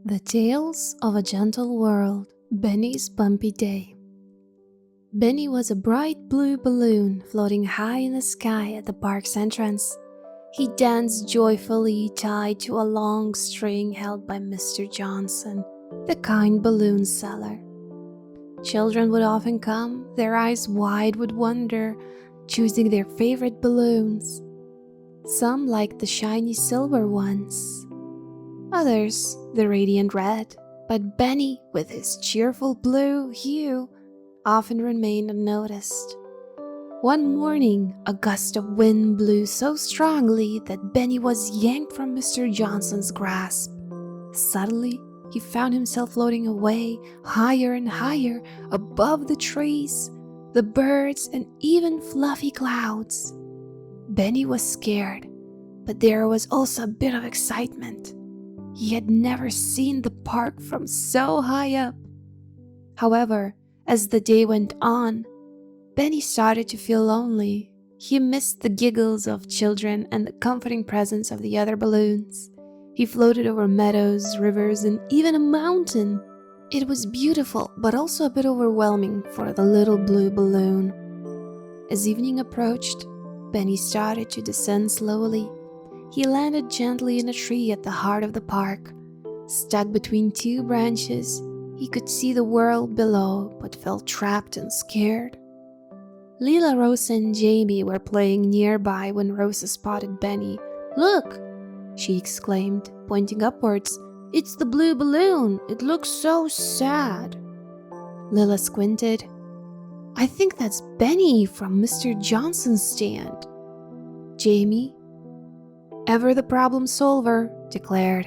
The Tales of a Gentle World, Benny's Bumpy Day. Benny was a bright blue balloon floating high in the sky at the park's entrance. He danced joyfully tied to a long string held by Mr. Johnson, the kind balloon seller. Children would often come, their eyes wide with wonder, choosing their favorite balloons. Some liked the shiny silver ones, others the radiant red, but Benny, with his cheerful blue hue, often remained unnoticed. One morning, a gust of wind blew so strongly that Benny was yanked from Mr. Johnson's grasp. Suddenly, he found himself floating away, higher and higher, above the trees, the birds, and even fluffy clouds. Benny was scared, but there was also a bit of excitement. He had never seen the park from so high up. However, as the day went on, Benny started to feel lonely. He missed the giggles of children and the comforting presence of the other balloons. He floated over meadows, rivers, and even a mountain. It was beautiful, but also a bit overwhelming for the little blue balloon. As evening approached, Benny started to descend slowly. He landed gently in a tree at the heart of the park. Stuck between two branches, he could see the world below, but felt trapped and scared. Leela, Rosa, and Jamie were playing nearby when Rosa spotted Benny. "Look!" she exclaimed, pointing upwards. "It's the blue balloon! It looks so sad!" Leela squinted. "I think that's Benny from Mr. Johnson's stand." Jamie, ever the problem solver, declared,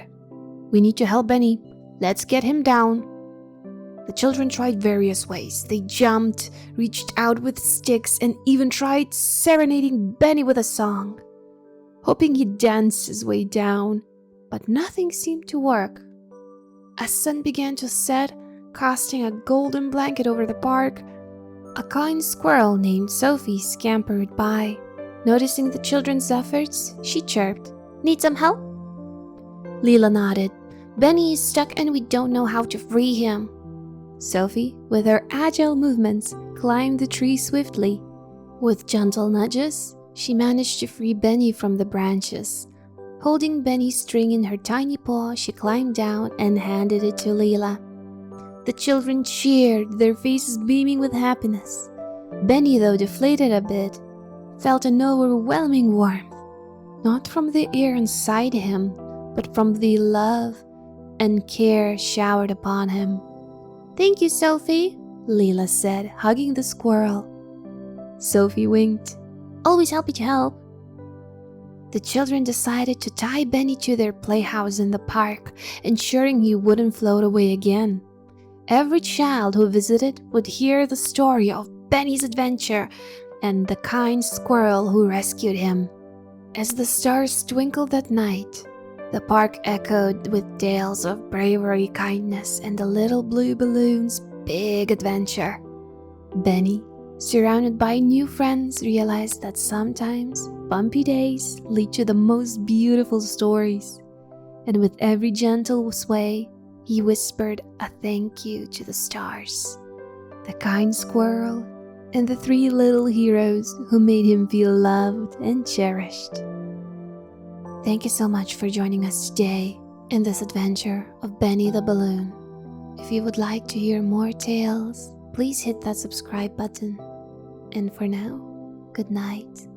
"We need to help Benny. Let's get him down." The children tried various ways. They jumped, reached out with sticks, and even tried serenading Benny with a song, hoping he'd dance his way down, but nothing seemed to work. As sun began to set, casting a golden blanket over the park, a kind squirrel named Sophie scampered by. Noticing the children's efforts, she chirped, "Need some help?" Leela nodded. "Benny is stuck and we don't know how to free him." Sophie, with her agile movements, climbed the tree swiftly. With gentle nudges, she managed to free Benny from the branches. Holding Benny's string in her tiny paw, she climbed down and handed it to Leela. The children cheered, their faces beaming with happiness. Benny, though deflated a bit, felt an overwhelming warmth, not from the air inside him, but from the love and care showered upon him. "Thank you, Sophie," Leela said, hugging the squirrel. Sophie winked. "Always happy to help." The children decided to tie Benny to their playhouse in the park, ensuring he wouldn't float away again. Every child who visited would hear the story of Benny's adventure and the kind squirrel who rescued him. As the stars twinkled that night, the park echoed with tales of bravery, kindness, and the little blue balloon's big adventure. Benny, surrounded by new friends, realized that sometimes bumpy days lead to the most beautiful stories. And with every gentle sway, he whispered a thank you to the stars, the kind squirrel, and the three little heroes who made him feel loved and cherished. Thank you so much for joining us today in this adventure of Benny the Balloon. If you would like to hear more tales, please hit that subscribe button. And for now, good night.